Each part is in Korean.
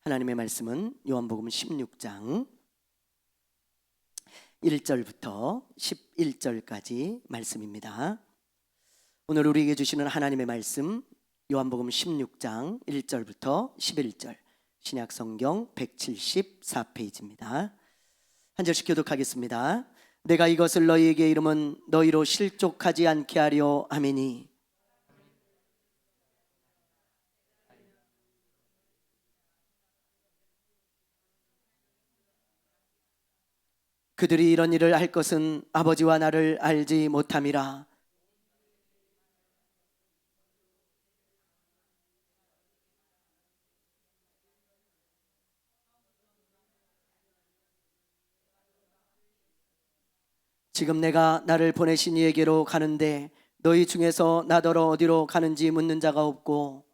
하나님의 말씀은 요한복음 16장 1절부터 11절까지 말씀입니다. 오늘 우리에게 주시는 하나님의 말씀 요한복음 16장 1절부터 11절, 신약성경 174페이지입니다. 한 절씩 교독하겠습니다. 내가 이것을 너희에게 이름은 너희로 실족하지 않게 하려 함이니 그들이 이런 일을 할 것은 아버지와 나를 알지 못함이라. 지금 내가 나를 보내신 이에게로 가는데 너희 중에서 나더러 어디로 가는지 묻는 자가 없고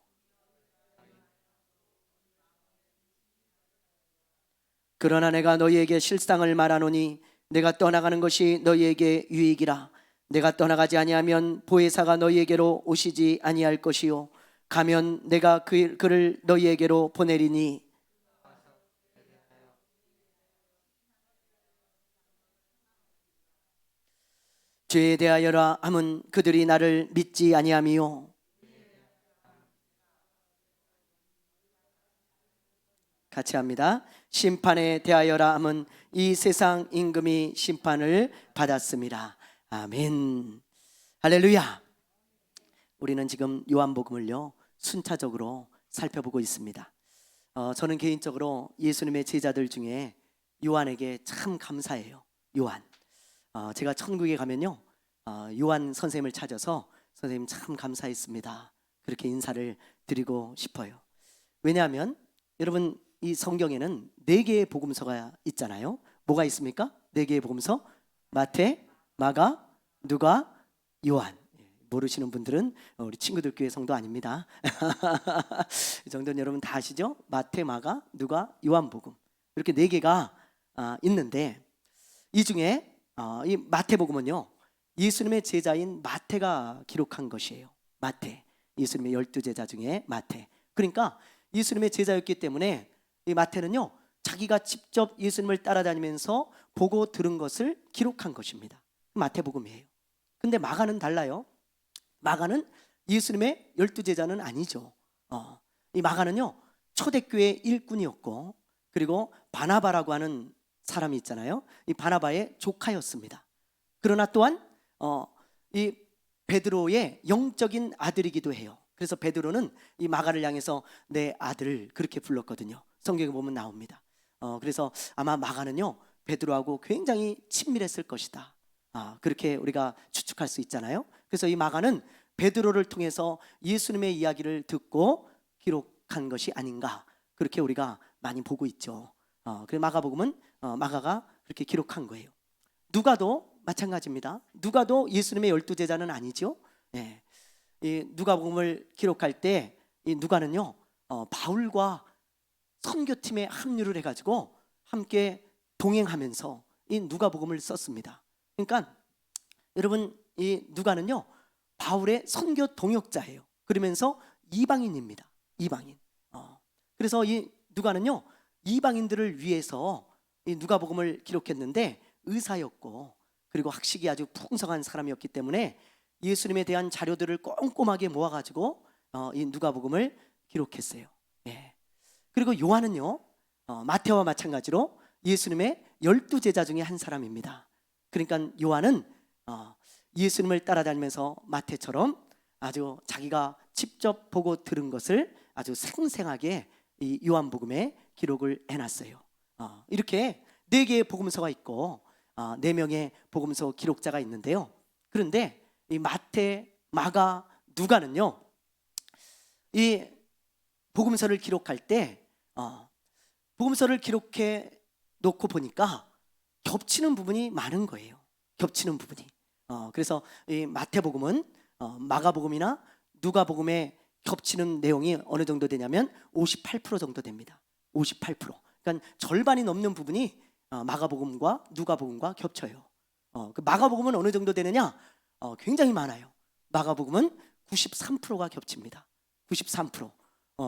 그러나 내가 너희에게 실상을 말하노니 내가 떠나가는 것이 너희에게 유익이라. 내가 떠나가지 아니하면 보혜사가 너희에게로 오시지 아니할 것이요 가면 내가 그를 너희에게로 보내리니 죄에 대하여라 함은 그들이 나를 믿지 아니함이요 같이 합니다. 심판에 대하여라 함은 이 세상 임금이 심판을 받았습니다. 아멘. 할렐루야. 우리는 지금 요한복음을요 순차적으로 살펴보고 있습니다. 저는 개인적으로 예수님의 제자들 중에 요한에게 참 감사해요. 요한. 제가 천국에 가면요 요한 선생님을 찾아서 선생님 참 감사했습니다 그렇게 인사를 드리고 싶어요. 왜냐하면 여러분 이 성경에는 4개의 복음서가 있잖아요. 뭐가 있습니까? 4개의 복음서. 마태, 마가, 누가, 요한. 모르시는 분들은 우리 친구들 교회 성도 아닙니다. 이 정도는 여러분 다 아시죠? 마태, 마가, 누가, 요한복음. 이렇게 4개가 있는데 이 중에 이 마태복음은요 예수님의 제자인 마태가 기록한 것이에요. 마태, 예수님의 12제자 중에 마태. 그러니까 예수님의 제자였기 때문에 이 마태는요 자기가 직접 예수님을 따라다니면서 보고 들은 것을 기록한 것입니다. 마태복음이에요. 근데 마가는 달라요. 마가는 예수님의 12제자는 아니죠. 이 마가는요 초대교회 일꾼이었고 그리고 바나바라고 하는 사람이 있잖아요. 이 바나바의 조카였습니다. 그러나 또한 이 베드로의 영적인 아들이기도 해요. 그래서 베드로는 이 마가를 향해서 내 아들 그렇게 불렀거든요. 성경에 보면 나옵니다. 그래서 아마 마가는요 베드로하고 굉장히 친밀했을 것이다. 그렇게 우리가 추측할 수 있잖아요. 그래서 이 마가는 베드로를 통해서 예수님의 이야기를 듣고 기록한 것이 아닌가 그렇게 우리가 많이 보고 있죠. 그래서 마가복음은 마가가 그렇게 기록한 거예요. 누가도 마찬가지입니다. 누가도 예수님의 12제자는 아니죠. 이 누가복음을 기록할 때 이 누가는요 바울과 선교팀에 합류를 해가지고 함께 동행하면서 이 누가복음을 썼습니다. 그러니까 여러분 이 누가는요 바울의 선교 동역자예요. 그러면서 이방인입니다. 이방인. 그래서 이 누가는요 이방인들을 위해서 이 누가복음을 기록했는데 의사였고 그리고 학식이 아주 풍성한 사람이었기 때문에 예수님에 대한 자료들을 꼼꼼하게 모아가지고 이 누가복음을 기록했어요. 그리고 요한은요 마태와 마찬가지로 예수님의 12제자 중에 한 사람입니다. 그러니까 요한은 예수님을 따라다니면서 마태처럼 아주 자기가 직접 보고 들은 것을 아주 생생하게 이 요한복음에 기록을 해놨어요. 이렇게 4개의 복음서가 있고 4명의 복음서 기록자가 있는데요. 그런데 이 마태, 마가, 누가는요 이 복음서를 기록할 때 복음서를 기록해 놓고 보니까 겹치는 부분이 많은 거예요. 겹치는 부분이. 그래서 이 마태복음은 마가복음이나 누가복음에 겹치는 내용이 어느 정도 되냐면 58% 정도 됩니다. 58%. 그러니까 절반이 넘는 부분이 마가복음과 누가복음과 겹쳐요. 그 마가복음은 어느 정도 되느냐? 굉장히 많아요. 마가복음은 93%가 겹칩니다. 93%.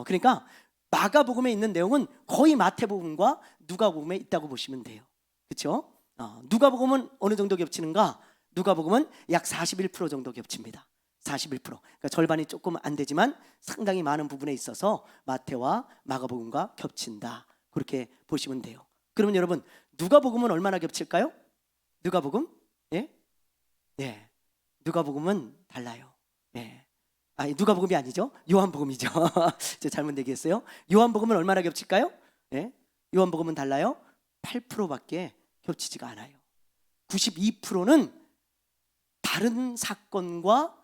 그러니까 마가복음에 있는 내용은 거의 마태복음과 누가복음에 있다고 보시면 돼요. 그렇죠? 누가복음은 어느 정도 겹치는가? 누가복음은 약 41% 정도 겹칩니다. 41%. 그러니까 절반이 조금 안 되지만 상당히 많은 부분에 있어서 마태와 마가복음과 겹친다. 그렇게 보시면 돼요. 그러면 여러분, 누가복음은 얼마나 겹칠까요? 누가복음? 예? 예. 누가복음은 달라요. 예. 누가복음이 아니죠. 요한복음이죠. 제가 잘못 얘기했어요. 요한복음은 얼마나 겹칠까요? 예? 요한복음은 달라요. 8%밖에 겹치지가 않아요. 92%는 다른 사건과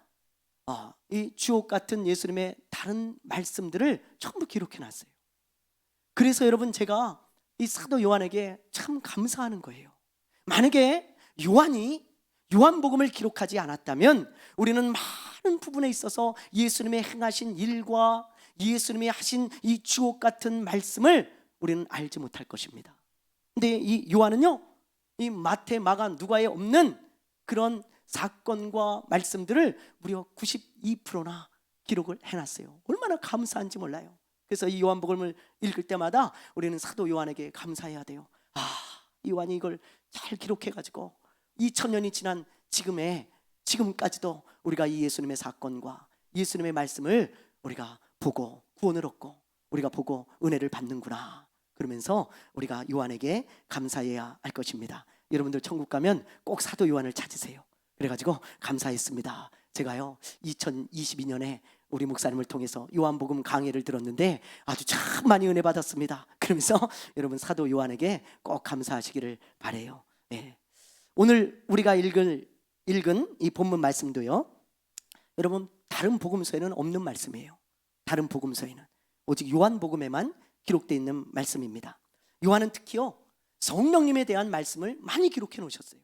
이 주옥 같은 예수님의 다른 말씀들을 전부 기록해 놨어요. 그래서 여러분, 제가 이 사도 요한에게 참 감사하는 거예요. 만약에 요한이 요한복음을 기록하지 않았다면 우리는 많은 부분에 있어서 예수님의 행하신 일과 예수님이 하신 이 주옥 같은 말씀을 우리는 알지 못할 것입니다. 근데 이 요한은요, 이 마태, 마가, 누가에 없는 그런 사건과 말씀들을 무려 92%나 기록을 해놨어요. 얼마나 감사한지 몰라요. 그래서 이 요한복음을 읽을 때마다 우리는 사도 요한에게 감사해야 돼요. 요한이 이걸 잘 기록해가지고 2000년이 지난 지금까지도 우리가 이 예수님의 사건과 예수님의 말씀을 우리가 보고 구원을 얻고 우리가 보고 은혜를 받는구나. 그러면서 우리가 요한에게 감사해야 할 것입니다. 여러분들 천국 가면 꼭 사도 요한을 찾으세요. 그래가지고 감사했습니다. 제가요 2022년에 우리 목사님을 통해서 요한복음 강의를 들었는데 아주 참 많이 은혜 받았습니다. 그러면서 여러분 사도 요한에게 꼭 감사하시기를 바라요. 네. 오늘 우리가 읽은 이 본문 말씀도요, 여러분 다른 복음서에는 없는 말씀이에요. 다른 복음서에는 오직 요한복음에만 기록되어 있는 말씀입니다. 요한은 특히요 성령님에 대한 말씀을 많이 기록해 놓으셨어요.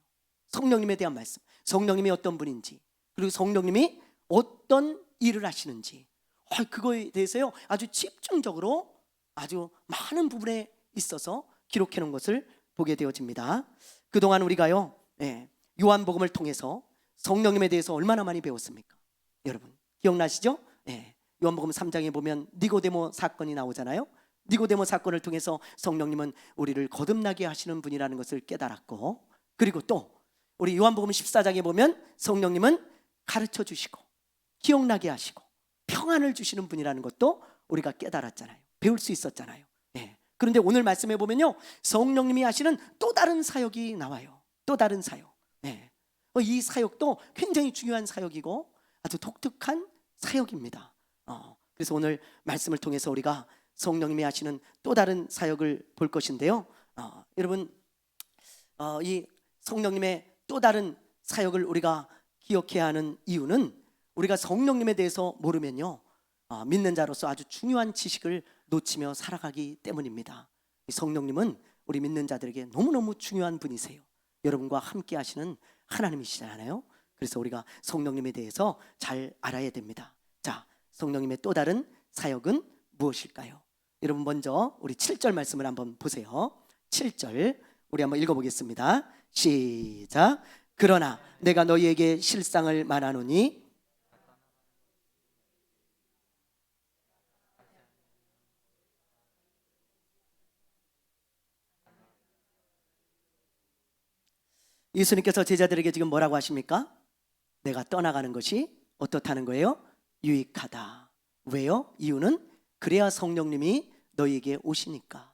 성령님에 대한 말씀, 성령님이 어떤 분인지, 그리고 성령님이 어떤 일을 하시는지, 그거에 대해서요 아주 집중적으로 아주 많은 부분에 있어서 기록해 놓은 것을 보게 되어집니다. 그동안 우리가요 요한복음을 통해서 성령님에 대해서 얼마나 많이 배웠습니까? 여러분 기억나시죠? 요한복음 3장에 보면 니고데모 사건이 나오잖아요. 니고데모 사건을 통해서 성령님은 우리를 거듭나게 하시는 분이라는 것을 깨달았고, 그리고 또 우리 요한복음 14장에 보면 성령님은 가르쳐 주시고 기억나게 하시고 평안을 주시는 분이라는 것도 우리가 깨달았잖아요. 배울 수 있었잖아요. 그런데 오늘 말씀해 보면요 성령님이 하시는 또 다른 사역이 나와요. 또 다른 사역. 이 사역도 굉장히 중요한 사역이고 아주 독특한 사역입니다. 그래서 오늘 말씀을 통해서 우리가 성령님이 하시는 또 다른 사역을 볼 것인데요, 여러분 이 성령님의 또 다른 사역을 우리가 기억해야 하는 이유는 우리가 성령님에 대해서 모르면요 믿는 자로서 아주 중요한 지식을 놓치며 살아가기 때문입니다. 성령님은 우리 믿는 자들에게 너무너무 중요한 분이세요. 여러분과 함께 하시는 하나님이시잖아요. 그래서 우리가 성령님에 대해서 잘 알아야 됩니다. 자, 성령님의 또 다른 사역은 무엇일까요? 여러분 먼저 우리 7절 말씀을 한번 보세요. 7절 우리 한번 읽어보겠습니다. 시작. 그러나 내가 너희에게 실상을 말하노니 예수님께서 제자들에게 지금 뭐라고 하십니까? 내가 떠나가는 것이 어떻다는 거예요? 유익하다. 왜요? 이유는 그래야 성령님이 너희에게 오시니까.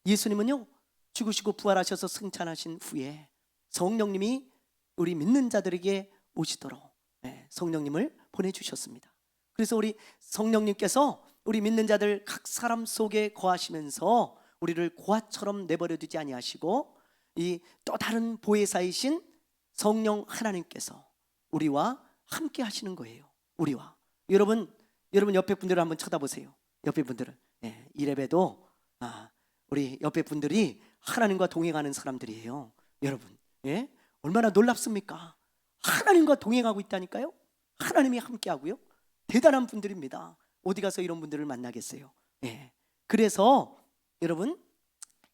예수님은요 죽으시고 부활하셔서 승천하신 후에 성령님이 우리 믿는 자들에게 오시도록 성령님을 보내주셨습니다. 그래서 우리 성령님께서 우리 믿는 자들 각 사람 속에 거하시면서 우리를 고아처럼 내버려 두지 아니하시고 이 또 다른 보혜사이신 성령 하나님께서 우리와 함께 하시는 거예요. 우리와 여러분 옆에 분들을 한번 쳐다보세요. 옆에 분들을 이래봬도 우리 옆에 분들이 하나님과 동행하는 사람들이에요. 여러분 얼마나 놀랍습니까? 하나님과 동행하고 있다니까요. 하나님이 함께 하고요. 대단한 분들입니다. 어디 가서 이런 분들을 만나겠어요? 그래서 여러분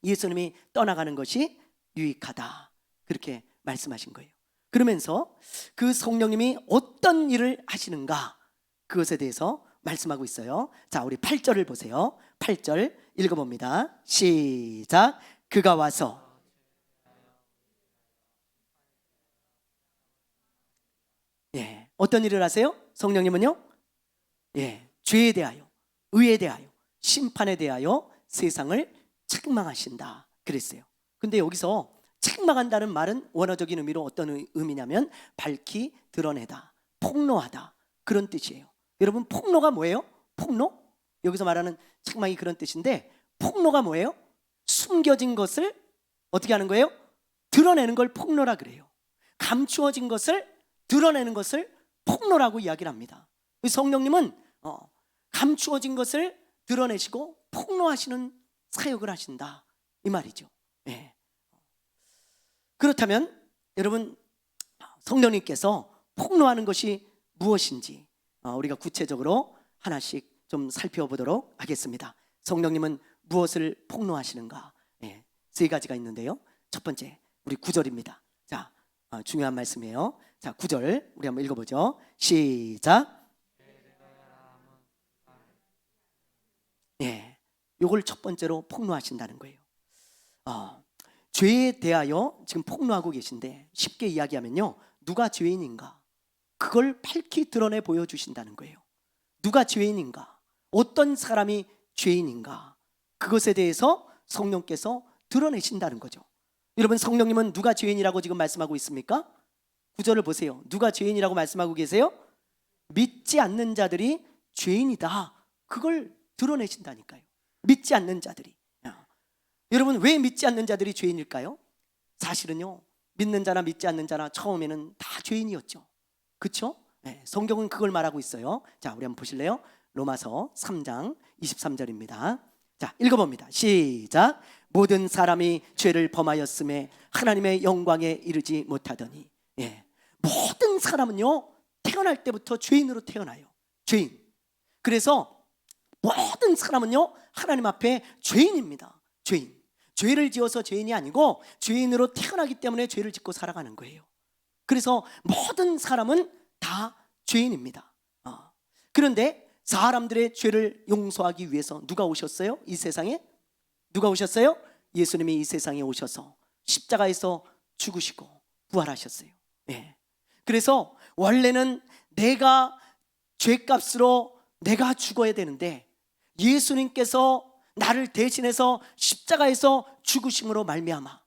예수님이 떠나가는 것이 유익하다 그렇게 말씀하신 거예요. 그러면서 그 성령님이 어떤 일을 하시는가 그것에 대해서 말씀하고 있어요. 자, 우리 8절을 보세요. 8절 읽어봅니다. 시작. 그가 와서 어떤 일을 하세요? 성령님은요? 죄에 대하여, 의에 대하여, 심판에 대하여 세상을 책망하신다 그랬어요. 근데 여기서 책망한다는 말은 원어적인 의미로 어떤 의미냐면 밝히 드러내다, 폭로하다 그런 뜻이에요. 여러분, 폭로가 뭐예요? 폭로? 여기서 말하는 책망이 그런 뜻인데, 폭로가 뭐예요? 숨겨진 것을 어떻게 하는 거예요? 드러내는 걸 폭로라 그래요. 감추어진 것을 드러내는 것을 폭로라고 이야기를 합니다. 성령님은 감추어진 것을 드러내시고 폭로하시는 사역을 하신다 이 말이죠. 그렇다면 여러분, 성령님께서 폭로하는 것이 무엇인지 우리가 구체적으로 하나씩 좀 살펴보도록 하겠습니다. 성령님은 무엇을 폭로하시는가? 세 가지가 있는데요. 첫 번째, 우리 9절입니다. 자, 중요한 말씀이에요. 자, 9절 우리 한번 읽어보죠. 시작. 요걸 첫 번째로 폭로하신다는 거예요. 죄에 대하여 지금 폭로하고 계신데, 쉽게 이야기하면요, 누가 죄인인가 그걸 밝히 드러내 보여주신다는 거예요. 누가 죄인인가, 어떤 사람이 죄인인가, 그것에 대해서 성령께서 드러내신다는 거죠. 여러분, 성령님은 누가 죄인이라고 지금 말씀하고 있습니까? 9절을 보세요. 누가 죄인이라고 말씀하고 계세요? 믿지 않는 자들이 죄인이다, 그걸 드러내신다니까요. 믿지 않는 자들이. 여러분, 왜 믿지 않는 자들이 죄인일까요? 사실은요, 믿는 자나 믿지 않는 자나 처음에는 다 죄인이었죠. 그렇죠? 성경은 그걸 말하고 있어요. 자, 우리 한번 보실래요? 로마서 3장 23절입니다. 자, 읽어봅니다. 시작. 모든 사람이 죄를 범하였음에 하나님의 영광에 이르지 못하더니. 모든 사람은요, 태어날 때부터 죄인으로 태어나요. 죄인. 그래서 모든 사람은요, 하나님 앞에 죄인입니다. 죄인. 죄를 지어서 죄인이 아니고 죄인으로 태어나기 때문에 죄를 짓고 살아가는 거예요. 그래서 모든 사람은 다 죄인입니다. 그런데 사람들의 죄를 용서하기 위해서 누가 오셨어요? 이 세상에? 누가 오셨어요? 예수님이 이 세상에 오셔서 십자가에서 죽으시고 부활하셨어요. 그래서 원래는 내가 죄값으로 내가 죽어야 되는데, 예수님께서 나를 대신해서 십자가에서 죽으심으로 말미암아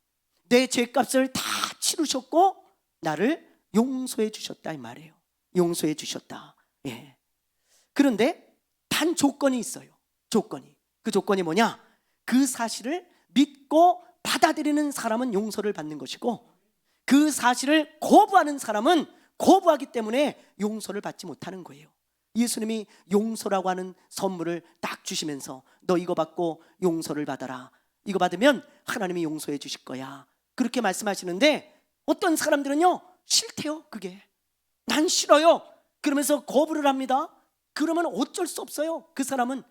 내 죄값을 다 치르셨고 나를 용서해 주셨다 이 말이에요. 용서해 주셨다. 그런데 단 조건이 있어요. 조건이. 그 조건이 뭐냐? 그 사실을 믿고 받아들이는 사람은 용서를 받는 것이고, 그 사실을 거부하는 사람은 거부하기 때문에 용서를 받지 못하는 거예요. 예수님이 용서라고 하는 선물을 딱 주시면서 너 이거 받고 용서를 받아라, 이거 받으면 하나님이 용서해 주실 거야, 그렇게 말씀하시는데, 어떤 사람들은요 싫대요. 그게 난 싫어요 그러면서 거부를 합니다. 그러면 어쩔 수 없어요. 그 사람은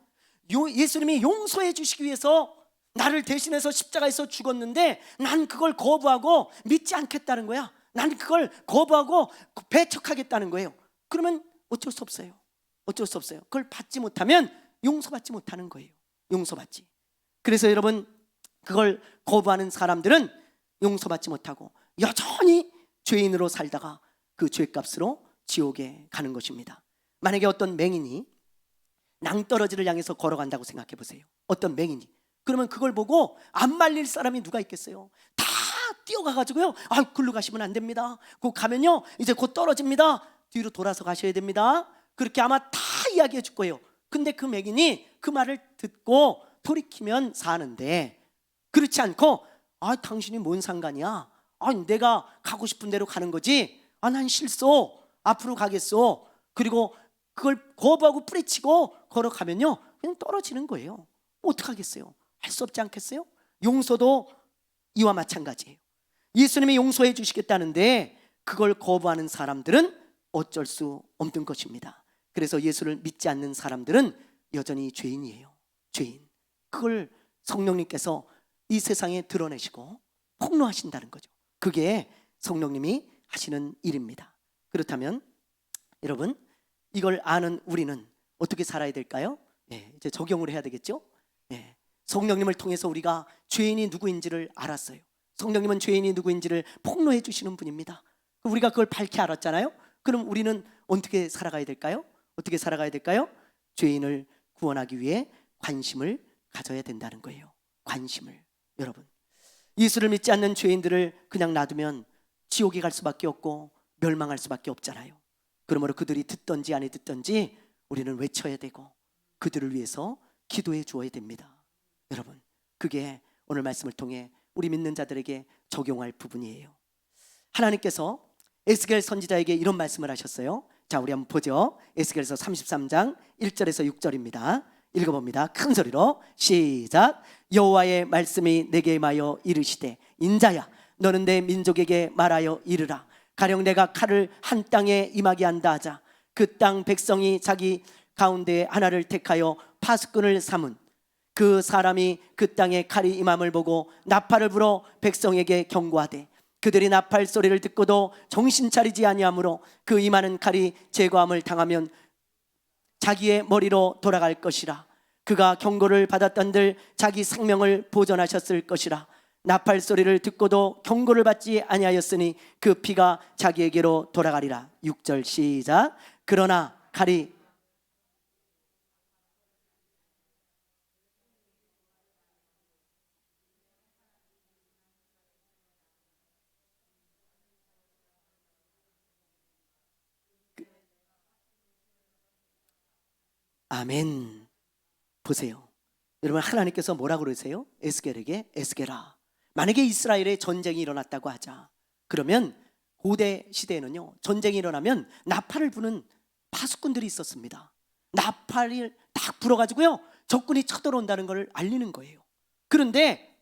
예수님이 용서해 주시기 위해서 나를 대신해서 십자가에서 죽었는데 난 그걸 거부하고 믿지 않겠다는 거야. 난 그걸 거부하고 배척하겠다는 거예요. 그러면 어쩔 수 없어요. 어쩔 수 없어요. 그걸 받지 못하면 용서받지 못하는 거예요. 용서받지. 그래서 여러분, 그걸 거부하는 사람들은 용서받지 못하고 여전히 죄인으로 살다가 그 죄값으로 지옥에 가는 것입니다. 만약에 어떤 맹인이 낭떠러지를 향해서 걸어간다고 생각해 보세요. 어떤 맹인이. 그러면 그걸 보고 안 말릴 사람이 누가 있겠어요? 다 뛰어가가지고요, 글로 가시면 안 됩니다, 곧 가면요 이제 곧 떨어집니다, 뒤로 돌아서 가셔야 됩니다, 그렇게 아마 다 이야기해 줄 거예요. 근데 그 맹인이 그 말을 듣고 돌이키면 사는데, 그렇지 않고 당신이 뭔 상관이야, 내가 가고 싶은 대로 가는 거지, 난 싫소, 앞으로 가겠소, 그리고 그걸 거부하고 뿌리치고 걸어가면요 그냥 떨어지는 거예요. 어떡하겠어요? 할 수 없지 않겠어요? 용서도 이와 마찬가지예요. 예수님이 용서해 주시겠다는데 그걸 거부하는 사람들은 어쩔 수 없는 것입니다. 그래서 예수를 믿지 않는 사람들은 여전히 죄인이에요. 죄인. 그걸 성령님께서 이 세상에 드러내시고 폭로하신다는 거죠. 그게 성령님이 하시는 일입니다. 그렇다면 여러분, 이걸 아는 우리는 어떻게 살아야 될까요? 이제 적용을 해야 되겠죠. 예, 성령님을 통해서 우리가 죄인이 누구인지를 알았어요. 성령님은 죄인이 누구인지를 폭로해 주시는 분입니다. 우리가 그걸 밝히 알았잖아요. 그럼 우리는 어떻게 살아가야 될까요? 어떻게 살아가야 될까요? 죄인을 구원하기 위해 관심을 가져야 된다는 거예요. 관심을. 여러분, 예수를 믿지 않는 죄인들을 그냥 놔두면 지옥에 갈 수밖에 없고 멸망할 수밖에 없잖아요. 그러므로 그들이 듣든지 안 듣든지 우리는 외쳐야 되고 그들을 위해서 기도해 주어야 됩니다. 여러분, 그게 오늘 말씀을 통해 우리 믿는 자들에게 적용할 부분이에요. 하나님께서 에스겔 선지자에게 이런 말씀을 하셨어요. 자, 우리 한번 보죠. 에스겔서 33장 1절에서 6절입니다. 읽어봅니다. 큰 소리로 시작. 여호와의 말씀이 내게 임하여 이르시되 인자야, 너는 내 민족에게 말하여 이르라. 가령 내가 칼을 한 땅에 임하게 한다 하자. 그 땅 백성이 자기 가운데 하나를 택하여 파수꾼을 삼은 그 사람이 그 땅에 칼이 임함을 보고 나팔을 불어 백성에게 경고하되 그들이 나팔 소리를 듣고도 정신 차리지 아니하므로 그 임하는 칼이 제거함을 당하면 자기의 머리로 돌아갈 것이라. 그가 경고를 받았던들 자기 생명을 보존하셨을 것이라. 나팔 소리를 듣고도 경고를 받지 아니하였으니 그 피가 자기에게로 돌아가리라. 6절 시작. 그러나 칼이 아멘. 보세요. 여러분, 하나님께서 뭐라고 그러세요? 에스겔에게 에스겔아, 만약에 이스라엘에 전쟁이 일어났다고 하자. 그러면 고대 시대에는요, 전쟁이 일어나면 나팔을 부는 파수꾼들이 있었습니다. 나팔을 딱 불어가지고요, 적군이 쳐들어온다는 걸 알리는 거예요. 그런데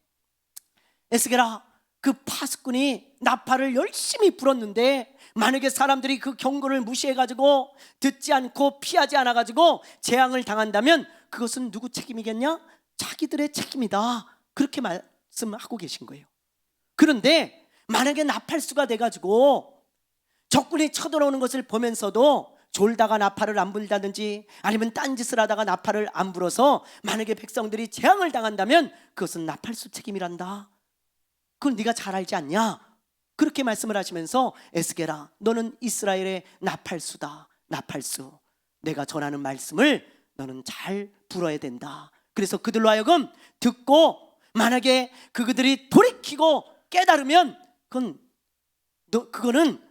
에스겔아, 그 파수꾼이 나팔을 열심히 불었는데 만약에 사람들이 그 경고를 무시해가지고 듣지 않고 피하지 않아가지고 재앙을 당한다면 그것은 누구 책임이겠냐? 자기들의 책임이다. 그렇게 말씀하고 계신 거예요. 그런데 만약에 나팔수가 돼가지고 적군이 쳐들어오는 것을 보면서도 졸다가 나팔을 안 불다든지 아니면 딴짓을 하다가 나팔을 안 불어서 만약에 백성들이 재앙을 당한다면 그것은 나팔수 책임이란다. 그걸 네가 잘 알지 않냐? 그렇게 말씀을 하시면서 에스겔아, 너는 이스라엘의 나팔수다. 나팔수. 내가 전하는 말씀을 너는 잘 불어야 된다. 그래서 그들로 하여금 듣고 만약에 그들이 돌이키고 깨달으면 그거는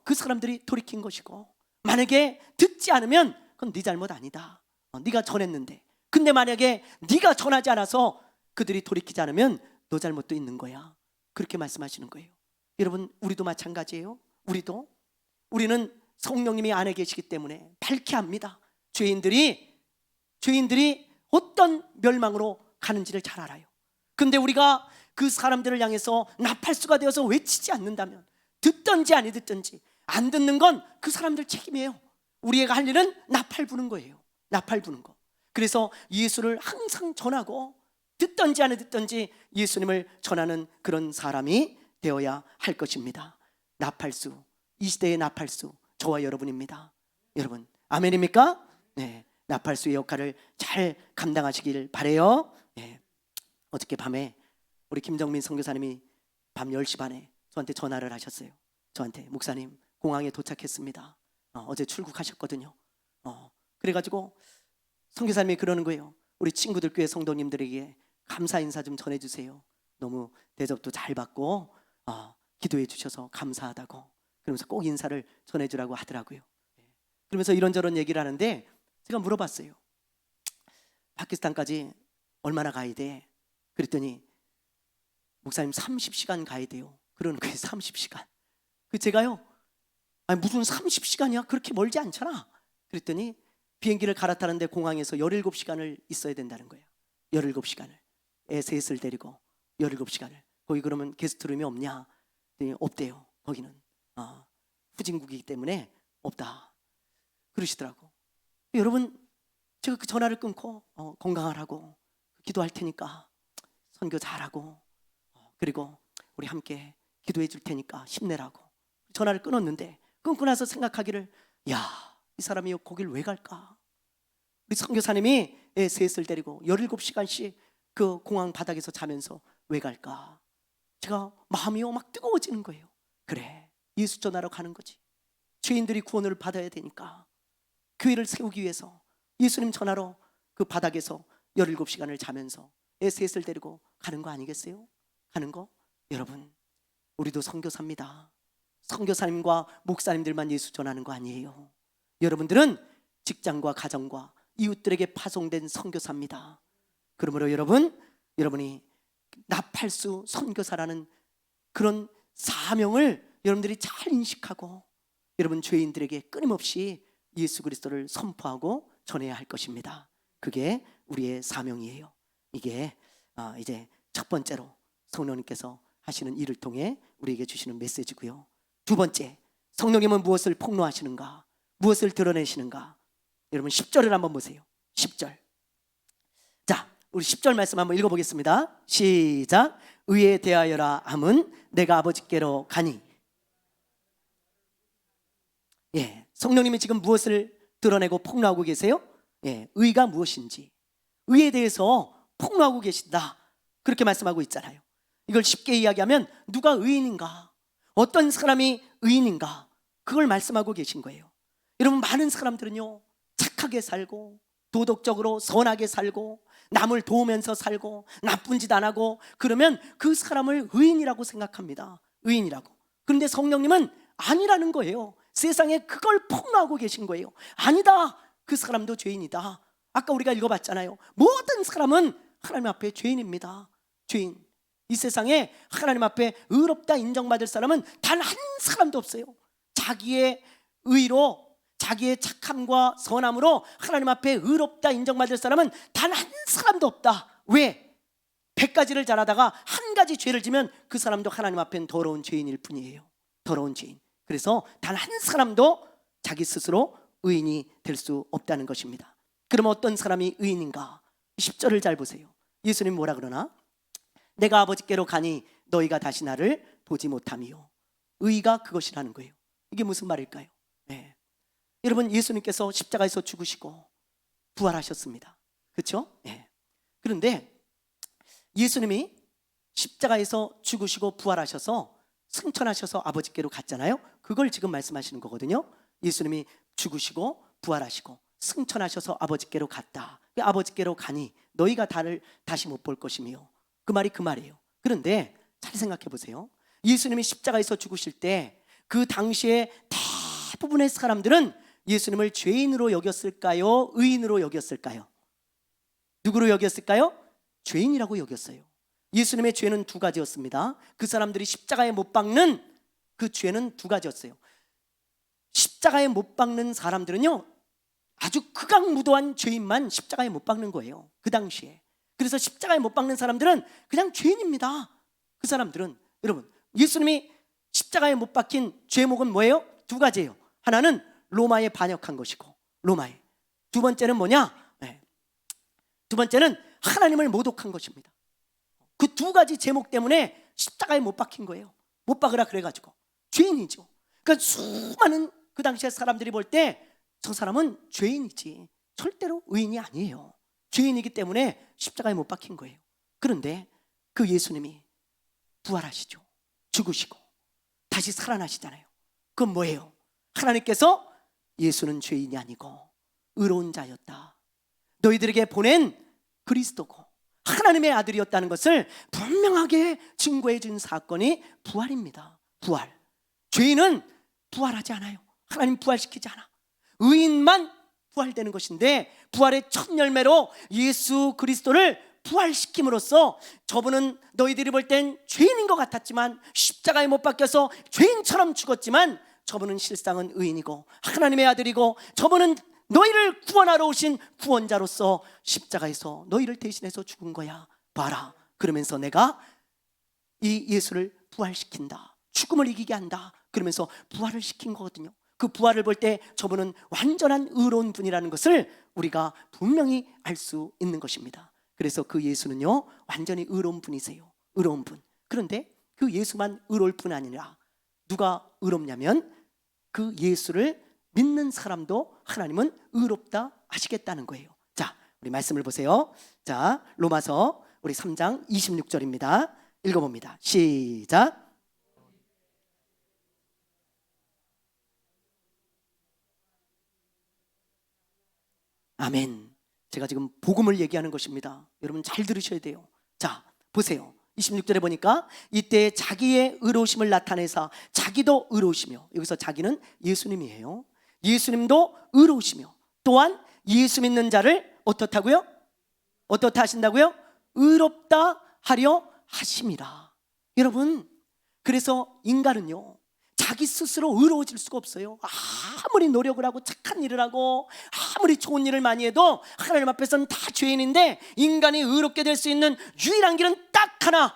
그 사람들이 돌이킨 것이고, 만약에 듣지 않으면 그건 네 잘못 아니다. 네가 전했는데. 근데 만약에 네가 전하지 않아서 그들이 돌이키지 않으면 너 잘못도 있는 거야. 그렇게 말씀하시는 거예요. 여러분, 우리도 마찬가지예요. 우리는 성령님이 안에 계시기 때문에 밝히 압니다. 죄인들이 어떤 멸망으로 가는지를 잘 알아요. 근데 우리가 그 사람들을 향해서 나팔수가 되어서 외치지 않는다면, 듣든지 안 듣든지, 안 듣는 건 그 사람들 책임이에요. 우리가 할 일은 나팔 부는 거예요. 나팔 부는 거. 그래서 예수를 항상 전하고 듣든지 안 듣든지 예수님을 전하는 그런 사람이 되어야 할 것입니다. 나팔수, 이 시대의 나팔수 저와 여러분입니다. 여러분, 아멘입니까? 네, 나팔수의 역할을 잘 감당하시길 바라요. 네, 어저께 밤에 우리 김정민 선교사님이 밤 10시 반에 저한테 전화를 하셨어요. 저한테, 목사님, 공항에 도착했습니다. 어제 출국하셨거든요. 그래가지고 선교사님이 그러는 거예요. 우리 친구들, 교회 성도님들에게 감사 인사 좀 전해주세요. 너무 대접도 잘 받고 기도해 주셔서 감사하다고, 그러면서 꼭 인사를 전해주라고 하더라고요. 그러면서 이런저런 얘기를 하는데 제가 물어봤어요. 파키스탄까지 얼마나 가야 돼? 그랬더니 목사님 30시간 가야 돼요. 그러는 거예요. 30시간. 제가요, 아니 무슨 30시간이야? 그렇게 멀지 않잖아. 그랬더니 비행기를 갈아타는데 공항에서 17시간을 있어야 된다는 거예요. 17시간을. 애 셋을 데리고 17시간을. 거기 그러면 게스트룸이 없냐? 없대요. 거기는 후진국이기 때문에 없다 그러시더라고. 여러분, 제가 그 전화를 끊고 건강하라고 기도할 테니까 선교 잘하고, 그리고 우리 함께 기도해 줄 테니까 힘내라고 전화를 끊었는데, 끊고 나서 생각하기를, 야, 이 사람이 거길 왜 갈까? 우리 선교사님이 애 셋을 데리고 17시간씩 그 공항 바닥에서 자면서 왜 갈까? 제가 마음이 막 뜨거워지는 거예요. 그래, 예수 전하러 가는 거지. 죄인들이 구원을 받아야 되니까 교회를 세우기 위해서 예수님 전하러 그 바닥에서 17시간을 자면서 셋을 데리고 가는 거 아니겠어요? 가는 거? 여러분, 우리도 선교사입니다. 선교사님과 목사님들만 예수 전하는 거 아니에요. 여러분들은 직장과 가정과 이웃들에게 파송된 선교사입니다. 그러므로 여러분이 나팔수 선교사라는 그런 사명을 여러분들이 잘 인식하고 여러분 죄인들에게 끊임없이 예수 그리스도를 선포하고 전해야 할 것입니다. 그게 우리의 사명이에요. 이게 이제 첫 번째로 성령님께서 하시는 일을 통해 우리에게 주시는 메시지고요. 두 번째, 성령님은 무엇을 폭로하시는가? 무엇을 드러내시는가? 여러분 10절을 한번 보세요. 10절. 자, 우리 10절 말씀 한번 읽어보겠습니다. 시작. 의에 대하여라 함은 내가 아버지께로 가니. 성령님이 지금 무엇을 드러내고 폭로하고 계세요? 의가 무엇인지, 의에 대해서 폭로하고 계신다, 그렇게 말씀하고 있잖아요. 이걸 쉽게 이야기하면 누가 의인인가, 어떤 사람이 의인인가, 그걸 말씀하고 계신 거예요. 여러분, 많은 사람들은요 착하게 살고 도덕적으로 선하게 살고 남을 도우면서 살고 나쁜 짓 안 하고 그러면 그 사람을 의인이라고 생각합니다. 의인이라고. 그런데 성령님은 아니라는 거예요. 세상에 그걸 폭로하고 계신 거예요. 아니다, 그 사람도 죄인이다. 아까 우리가 읽어봤잖아요. 모든 사람은 하나님 앞에 죄인입니다. 죄인. 이 세상에 하나님 앞에 의롭다 인정받을 사람은 단 한 사람도 없어요. 자기의 의로, 자기의 착함과 선함으로 하나님 앞에 의롭다 인정받을 사람은 단 한 사람도 없다. 왜? 100가지를 잘하다가 한 가지 죄를 지면 그 사람도 하나님 앞엔 더러운 죄인일 뿐이에요. 더러운 죄인. 그래서 단 한 사람도 자기 스스로 의인이 될 수 없다는 것입니다. 그럼 어떤 사람이 의인인가? 10절을 잘 보세요. 예수님 뭐라 그러나? 내가 아버지께로 가니 너희가 다시 나를 보지 못함이요. 의가 그것이라는 거예요. 이게 무슨 말일까요? 여러분, 예수님께서 십자가에서 죽으시고 부활하셨습니다. 그렇죠? 그런데 예수님이 십자가에서 죽으시고 부활하셔서 승천하셔서 아버지께로 갔잖아요. 그걸 지금 말씀하시는 거거든요. 예수님이 죽으시고 부활하시고 승천하셔서 아버지께로 갔다. 아버지께로 가니 너희가 나를 다시 못 볼 것이며, 그 말이 그 말이에요. 그런데 잘 생각해 보세요. 예수님이 십자가에서 죽으실 때 그 당시에 대부분의 사람들은 예수님을 죄인으로 여겼을까요? 의인으로 여겼을까요? 누구로 여겼을까요? 죄인이라고 여겼어요. 예수님의 죄는 두 가지였습니다. 그 사람들이 십자가에 못 박는 그 죄는 두 가지였어요. 십자가에 못 박는 사람들은요 아주 극악무도한 죄인만 십자가에 못 박는 거예요, 그 당시에. 그래서 십자가에 못 박는 사람들은 그냥 죄인입니다. 그 사람들은, 여러분, 예수님이 십자가에 못 박힌 죄목은 뭐예요? 두 가지예요. 하나는 로마에 반역한 것이고, 로마에. 두 번째는 뭐냐? 두 번째는 하나님을 모독한 것입니다. 그 두 가지 제목 때문에 십자가에 못 박힌 거예요. 못 박으라 그래가지고. 죄인이죠. 그러니까 수많은 그 당시에 사람들이 볼 때 저 사람은 죄인이지 절대로 의인이 아니에요. 죄인이기 때문에 십자가에 못 박힌 거예요. 그런데 그 예수님이 부활하시죠. 죽으시고 다시 살아나시잖아요. 그건 뭐예요? 하나님께서 예수는 죄인이 아니고 의로운 자였다, 너희들에게 보낸 그리스도고 하나님의 아들이었다는 것을 분명하게 증거해 준 사건이 부활입니다. 부활. 죄인은 부활하지 않아요. 하나님 부활시키지 않아. 의인만 부활되는 것인데, 부활의 첫 열매로 예수 그리스도를 부활시킴으로써 저분은 너희들이 볼 땐 죄인인 것 같았지만, 십자가에 못 박혀서 죄인처럼 죽었지만 저분은 실상은 의인이고 하나님의 아들이고, 저분은 너희를 구원하러 오신 구원자로서 십자가에서 너희를 대신해서 죽은 거야. 봐라. 그러면서 내가 이 예수를 부활시킨다, 죽음을 이기게 한다, 그러면서 부활을 시킨 거거든요. 그 부활을 볼 때 저분은 완전한 의로운 분이라는 것을 우리가 분명히 알 수 있는 것입니다. 그래서 그 예수는요 완전히 의로운 분이세요. 의로운 분. 그런데 그 예수만 의로울 뿐 아니라 누가 의롭냐면 그 예수를 믿는 사람도 하나님은 의롭다 하시겠다는 거예요. 자, 우리 말씀을 보세요. 자, 로마서 우리 3장 26절입니다. 읽어봅니다. 시작. 아멘. 제가 지금 복음을 얘기하는 것입니다. 여러분 잘 들으셔야 돼요. 자, 보세요. 26절에 보니까 이때 자기의 의로우심을 나타내사 자기도 의로우시며, 여기서 자기는 예수님이에요. 예수님도 의로우시며 또한 예수 믿는 자를 어떻다고요? 어떻다 하신다고요? 의롭다 하려 하심이라. 여러분, 그래서 인간은요 자기 스스로 의로워질 수가 없어요. 아무리 노력을 하고 착한 일을 하고 아무리 좋은 일을 많이 해도 하나님 앞에서는 다 죄인인데, 인간이 의롭게 될 수 있는 유일한 길은 딱 하나,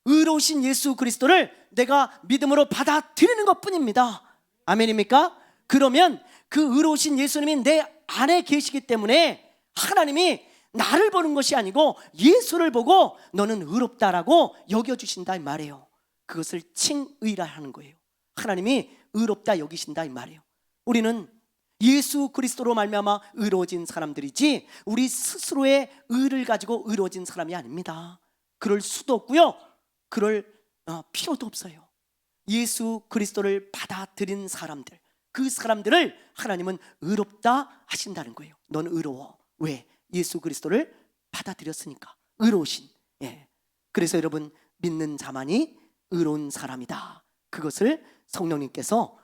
의로우신 예수 그리스도를 내가 믿음으로 받아들이는 것뿐입니다. 아멘입니까? 그러면 그 의로우신 예수님이 내 안에 계시기 때문에 하나님이 나를 보는 것이 아니고 예수를 보고 너는 의롭다라고 여겨주신다 이 말이에요. 그것을 칭의라 하는 거예요. 하나님이 의롭다 여기신다 이 말이에요. 우리는 예수 그리스도로 말미암아 의로워진 사람들이지 우리 스스로의 의를 가지고 의로워진 사람이 아닙니다. 그럴 수도 없고요, 그럴 필요도 없어요. 예수 그리스도를 받아들인 사람들, 그 사람들을 하나님은 의롭다 하신다는 거예요. 넌 의로워. 왜? 예수 그리스도를 받아들였으니까. 의로우신. 그래서 여러분, 믿는 자만이 의로운 사람이다. 그것을 성령님께서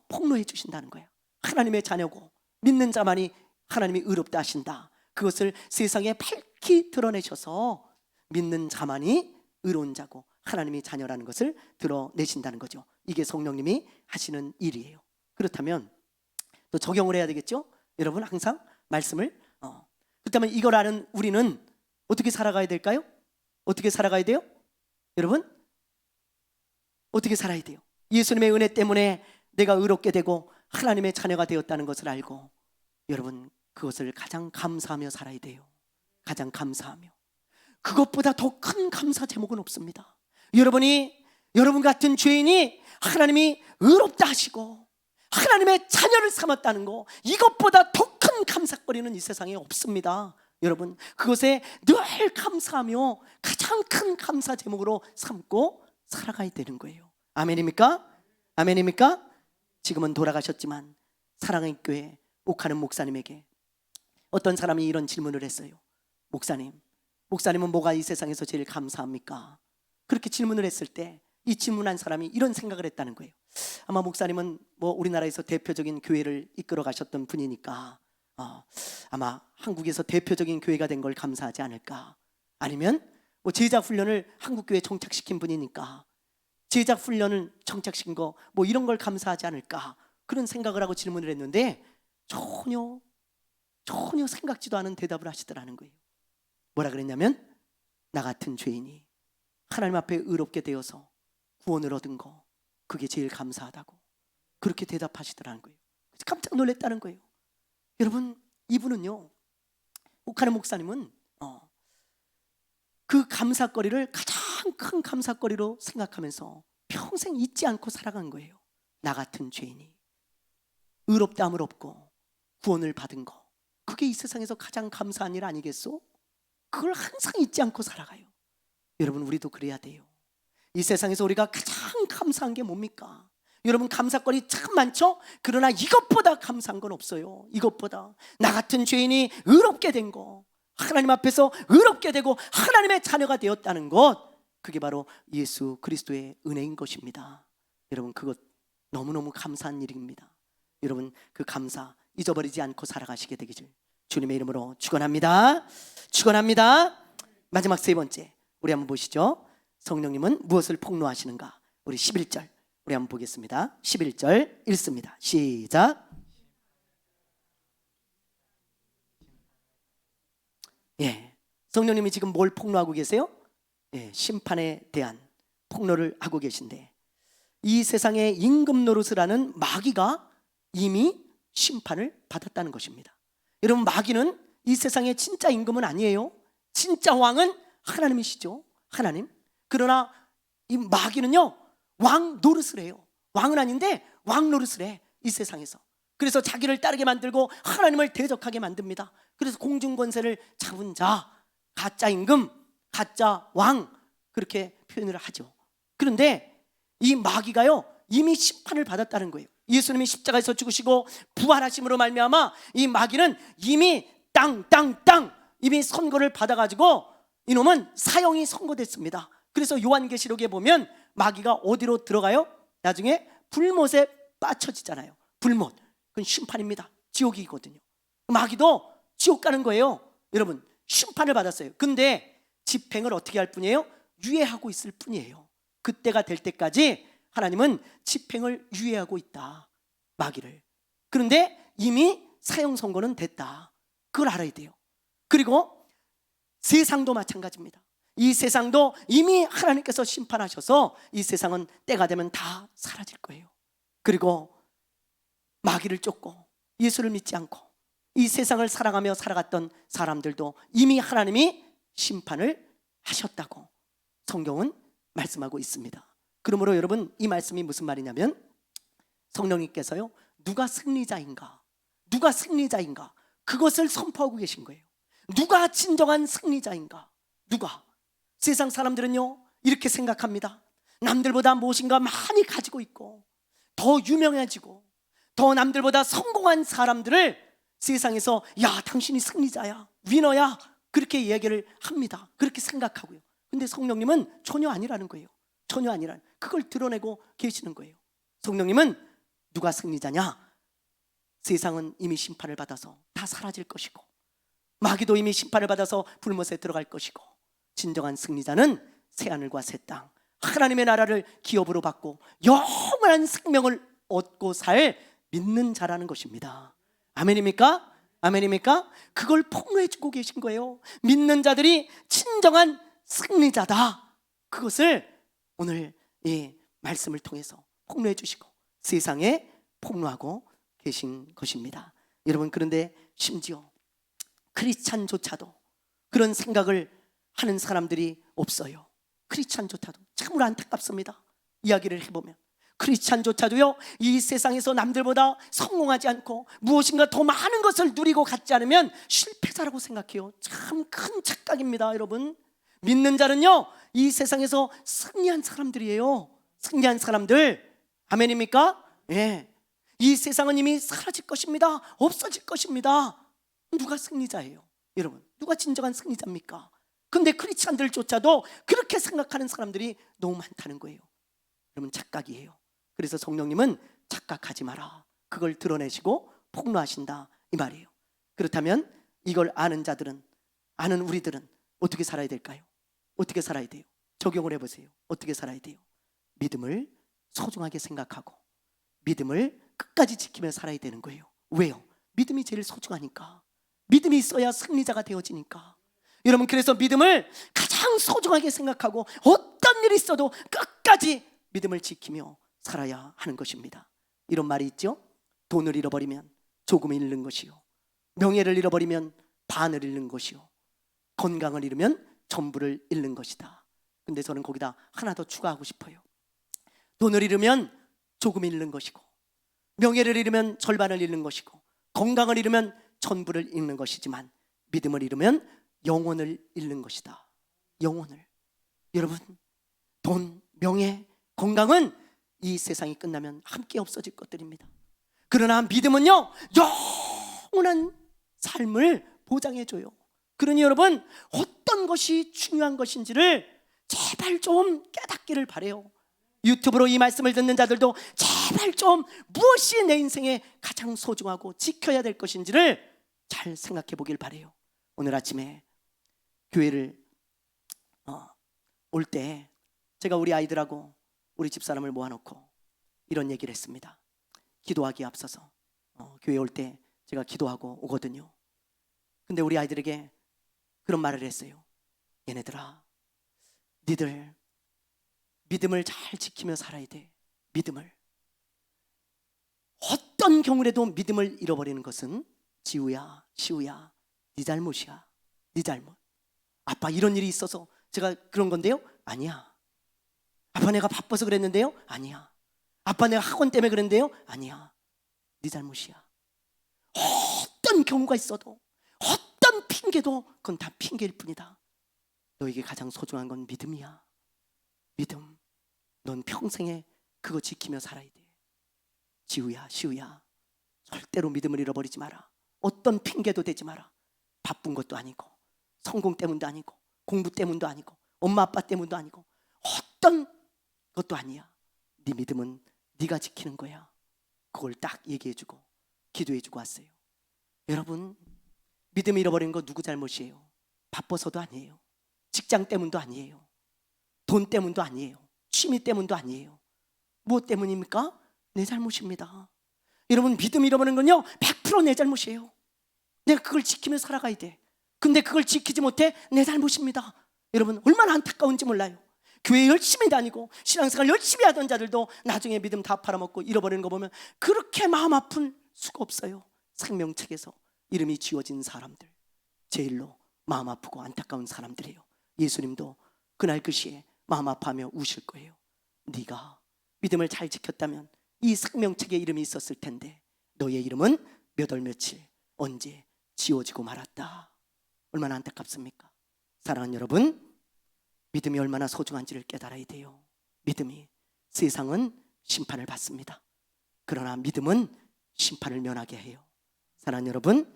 폭로해 주신다는 거예요. 하나님의 자녀고 믿는 자만이 하나님이 의롭다 하신다. 그것을 세상에 밝히 드러내셔서 믿는 자만이 의로운 자고 하나님이 자녀라는 것을 드러내신다는 거죠. 이게 성령님이 하시는 일이에요. 그렇다면 또 적용을 해야 되겠죠? 여러분, 항상 말씀을 그렇다면 이걸 아는 우리는 어떻게 살아가야 될까요? 어떻게 살아가야 돼요? 여러분, 어떻게 살아야 돼요? 예수님의 은혜 때문에 내가 의롭게 되고 하나님의 자녀가 되었다는 것을 알고, 여러분 그것을 가장 감사하며 살아야 돼요. 가장 감사하며. 그것보다 더 큰 감사 제목은 없습니다. 여러분 같은 죄인이 하나님이 의롭다 하시고 하나님의 자녀를 삼았다는 거, 이것보다 더 큰 감사거리는 이 세상에 없습니다. 여러분, 그것에 늘 감사하며 가장 큰 감사 제목으로 삼고 살아가야 되는 거예요. 아멘입니까? 아멘입니까? 지금은 돌아가셨지만 사랑의 교회 옥하는 목사님에게 어떤 사람이 이런 질문을 했어요. 목사님은 뭐가 이 세상에서 제일 감사합니까? 그렇게 질문을 했을 때 이 질문한 사람이 이런 생각을 했다는 거예요. 아마 목사님은 우리나라에서 대표적인 교회를 이끌어 가셨던 분이니까 아마 한국에서 대표적인 교회가 된 걸 감사하지 않을까, 아니면 제자 훈련을 한국 교회에 정착시킨 분이니까 제자 훈련을 정착시킨 거 이런 걸 감사하지 않을까, 그런 생각을 하고 질문을 했는데 전혀 생각지도 않은 대답을 하시더라는 거예요. 뭐라 그랬냐면, 나 같은 죄인이 하나님 앞에 의롭게 되어서 구원을 얻은 거, 그게 제일 감사하다고 그렇게 대답하시더라는 거예요. 깜짝 놀랐다는 거예요. 여러분, 이분은요, 옥하는 목사님은 그 감사거리를 가장 큰 감사거리로 생각하면서 평생 잊지 않고 살아간 거예요. 나 같은 죄인이 의롭다함을 얻고 구원을 받은 거, 그게 이 세상에서 가장 감사한 일 아니겠소? 그걸 항상 잊지 않고 살아가요. 여러분, 우리도 그래야 돼요. 이 세상에서 우리가 가장 감사한 게 뭡니까? 여러분, 감사거리 참 많죠? 그러나 이것보다 감사한 건 없어요. 이것보다 나 같은 죄인이 의롭게 된 거, 하나님 앞에서 의롭게 되고 하나님의 자녀가 되었다는 것, 그게 바로 예수 그리스도의 은혜인 것입니다. 여러분, 그것 너무너무 감사한 일입니다. 여러분, 그 감사 잊어버리지 않고 살아가시게 되기를 주님의 이름으로 축원합니다. 축원합니다. 마지막 세 번째, 우리 한번 보시죠. 성령님은 무엇을 폭로하시는가? 우리 11절 우리 한번 보겠습니다. 11절 읽습니다. 시작. 성령님이 지금 뭘 폭로하고 계세요? 심판에 대한 폭로를 하고 계신데, 이 세상의 임금 노릇을 하는 마귀가 이미 심판을 받았다는 것입니다. 여러분, 마귀는 이 세상의 진짜 임금은 아니에요. 진짜 왕은 하나님이시죠. 하나님. 그러나 이 마귀는요, 왕 노릇을 해요. 왕은 아닌데 왕 노릇을 해, 이 세상에서. 그래서 자기를 따르게 만들고 하나님을 대적하게 만듭니다. 그래서 공중권세를 잡은 자, 가짜 임금, 가짜 왕 그렇게 표현을 하죠. 그런데 이 마귀가요 이미 심판을 받았다는 거예요. 예수님이 십자가에서 죽으시고 부활하심으로 말미암아 이 마귀는 이미 땅 이미 선고를 받아가지고 이놈은 사형이 선고됐습니다. 그래서 요한계시록에 보면 마귀가 어디로 들어가요? 나중에 불못에 빠쳐지잖아요. 불못, 그건 심판입니다. 지옥이거든요. 마귀도 지옥 가는 거예요. 여러분, 심판을 받았어요. 근데 집행을 어떻게 할 뿐이에요? 유예하고 있을 뿐이에요. 그때가 될 때까지 하나님은 집행을 유예하고 있다, 마귀를. 그런데 이미 사형 선고는 됐다. 그걸 알아야 돼요. 그리고 세상도 마찬가지입니다. 이 세상도 이미 하나님께서 심판하셔서 이 세상은 때가 되면 다 사라질 거예요. 그리고 마귀를 쫓고 예수를 믿지 않고 이 세상을 살아가며 살아갔던 사람들도 이미 하나님이 심판을 하셨다고 성경은 말씀하고 있습니다. 그러므로 여러분, 이 말씀이 무슨 말이냐면 성령님께서요 누가 승리자인가, 누가 승리자인가, 그것을 선포하고 계신 거예요. 누가 진정한 승리자인가? 누가? 세상 사람들은요 이렇게 생각합니다. 남들보다 무엇인가 많이 가지고 있고 더 유명해지고 더 남들보다 성공한 사람들을 세상에서 야 당신이 승리자야, 위너야, 그렇게 얘기를 합니다. 그렇게 생각하고요. 근데 성령님은 전혀 아니라는 거예요. 전혀 아니라는, 그걸 드러내고 계시는 거예요. 성령님은 누가 승리자냐? 세상은 이미 심판을 받아서 다 사라질 것이고 마귀도 이미 심판을 받아서 불못에 들어갈 것이고 진정한 승리자는 새하늘과 새 땅, 하나님의 나라를 기업으로 받고 영원한 생명을 얻고 살 믿는 자라는 것입니다. 아멘입니까? 아멘입니까? 그걸 폭로해 주고 계신 거예요. 믿는 자들이 진정한 승리자다. 그것을 오늘 이 말씀을 통해서 폭로해 주시고 세상에 폭로하고 계신 것입니다. 여러분, 그런데 심지어 크리스찬조차도 그런 생각을 하는 사람들이 없어요. 크리스찬조차도 참으로 안타깝습니다. 이야기를 해보면 크리스찬조차도요 이 세상에서 남들보다 성공하지 않고 무엇인가 더 많은 것을 누리고 갖지 않으면 실패자라고 생각해요. 참 큰 착각입니다. 여러분, 믿는 자는요 이 세상에서 승리한 사람들이에요. 승리한 사람들. 아멘입니까? 예. 이 세상은 이미 사라질 것입니다. 없어질 것입니다. 누가 승리자예요? 여러분, 누가 진정한 승리자입니까? 근데 크리스찬들조차도 그렇게 생각하는 사람들이 너무 많다는 거예요. 여러분, 착각이에요. 그래서 성령님은 착각하지 마라, 그걸 드러내시고 폭로하신다, 이 말이에요. 그렇다면 이걸 아는 자들은, 아는 우리들은 어떻게 살아야 될까요? 어떻게 살아야 돼요? 적용을 해보세요. 어떻게 살아야 돼요? 믿음을 소중하게 생각하고 믿음을 끝까지 지키며 살아야 되는 거예요. 왜요? 믿음이 제일 소중하니까. 믿음이 있어야 승리자가 되어지니까. 여러분, 그래서 믿음을 가장 소중하게 생각하고 어떤 일이 있어도 끝까지 믿음을 지키며 살아야 하는 것입니다. 이런 말이 있죠. 돈을 잃어버리면 조금 잃는 것이요, 명예를 잃어버리면 반을 잃는 것이요, 건강을 잃으면 전부를 잃는 것이다. 근데 저는 거기다 하나 더 추가하고 싶어요. 돈을 잃으면 조금 잃는 것이고, 명예를 잃으면 절반을 잃는 것이고, 건강을 잃으면 전부를 잃는 것이지만 믿음을 잃으면 영혼을 잃는 것이다. 영혼을. 여러분, 돈, 명예, 건강은 이 세상이 끝나면 함께 없어질 것들입니다. 그러나 믿음은요 영원한 삶을 보장해줘요. 그러니 여러분, 어떤 것이 중요한 것인지를 제발 좀 깨닫기를 바라요. 유튜브로 이 말씀을 듣는 자들도 제발 좀 무엇이 내 인생에 가장 소중하고 지켜야 될 것인지를 잘 생각해 보길 바라요. 오늘 아침에 교회를 올 때 제가 우리 아이들하고 우리 집사람을 모아놓고 이런 얘기를 했습니다. 기도하기에 앞서서 교회 올 때 제가 기도하고 오거든요. 근데 우리 아이들에게 그런 말을 했어요. 얘네들아, 니들 믿음을 잘 지키며 살아야 돼. 믿음을. 어떤 경우라도 믿음을 잃어버리는 것은 지우야, 시우야, 네 잘못이야. 네 잘못. 아빠 이런 일이 있어서 제가 그런 건데요? 아니야. 아빠 내가 바빠서 그랬는데요? 아니야. 아빠 내가 학원 때문에 그랬는데요? 아니야. 네 잘못이야. 어떤 경우가 있어도, 어떤 핑계도 그건 다 핑계일 뿐이다. 너에게 가장 소중한 건 믿음이야. 믿음. 넌 평생에 그거 지키며 살아야 돼. 지우야, 시우야, 절대로 믿음을 잃어버리지 마라. 어떤 핑계도 대지 마라. 바쁜 것도 아니고, 성공 때문도 아니고, 공부 때문도 아니고, 엄마 아빠 때문도 아니고, 어떤 것도 아니야. 네 믿음은 네가 지키는 거야. 그걸 딱 얘기해주고 기도해주고 왔어요. 여러분, 믿음 잃어버린 거 누구 잘못이에요? 바빠서도 아니에요. 직장 때문도 아니에요. 돈 때문도 아니에요. 취미 때문도 아니에요. 무엇 때문입니까? 내 잘못입니다. 여러분, 믿음 잃어버리는 건요 100% 내 잘못이에요. 내가 그걸 지키며 살아가야 돼. 근데 그걸 지키지 못해 내 잘못입니다. 여러분, 얼마나 안타까운지 몰라요. 교회 열심히 다니고 신앙생활 열심히 하던 자들도 나중에 믿음 다 팔아먹고 잃어버리는 거 보면 그렇게 마음 아픈 수가 없어요. 생명책에서 이름이 지워진 사람들, 제일로 마음 아프고 안타까운 사람들이에요. 예수님도 그날 그 시에 마음 아파하며 우실 거예요. 네가 믿음을 잘 지켰다면 이 생명책에 이름이 있었을 텐데 너의 이름은 몇 월 며칠 언제 지워지고 말았다. 얼마나 안타깝습니까? 사랑하는 여러분, 믿음이 얼마나 소중한지를 깨달아야 돼요. 믿음이, 세상은 심판을 받습니다. 그러나 믿음은 심판을 면하게 해요. 사랑하는 여러분,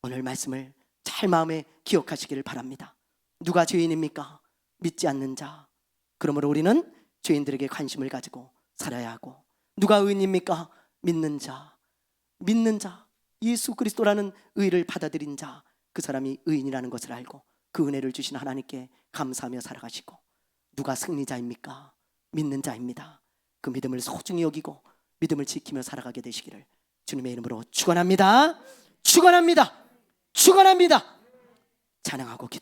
오늘 말씀을 잘 마음에 기억하시기를 바랍니다. 누가 죄인입니까? 믿지 않는 자. 그러므로 우리는 죄인들에게 관심을 가지고 살아야 하고, 누가 의인입니까? 믿는 자. 믿는 자, 예수 그리스도라는 의를 받아들인 자, 그 사람이 의인이라는 것을 알고 그 은혜를 주신 하나님께 감사하며 살아가시고, 누가 승리자입니까? 믿는 자입니다. 그 믿음을 소중히 여기고 믿음을 지키며 살아가게 되시기를 주님의 이름으로 축원합니다. 축원합니다. 축원합니다. 찬양하고 기도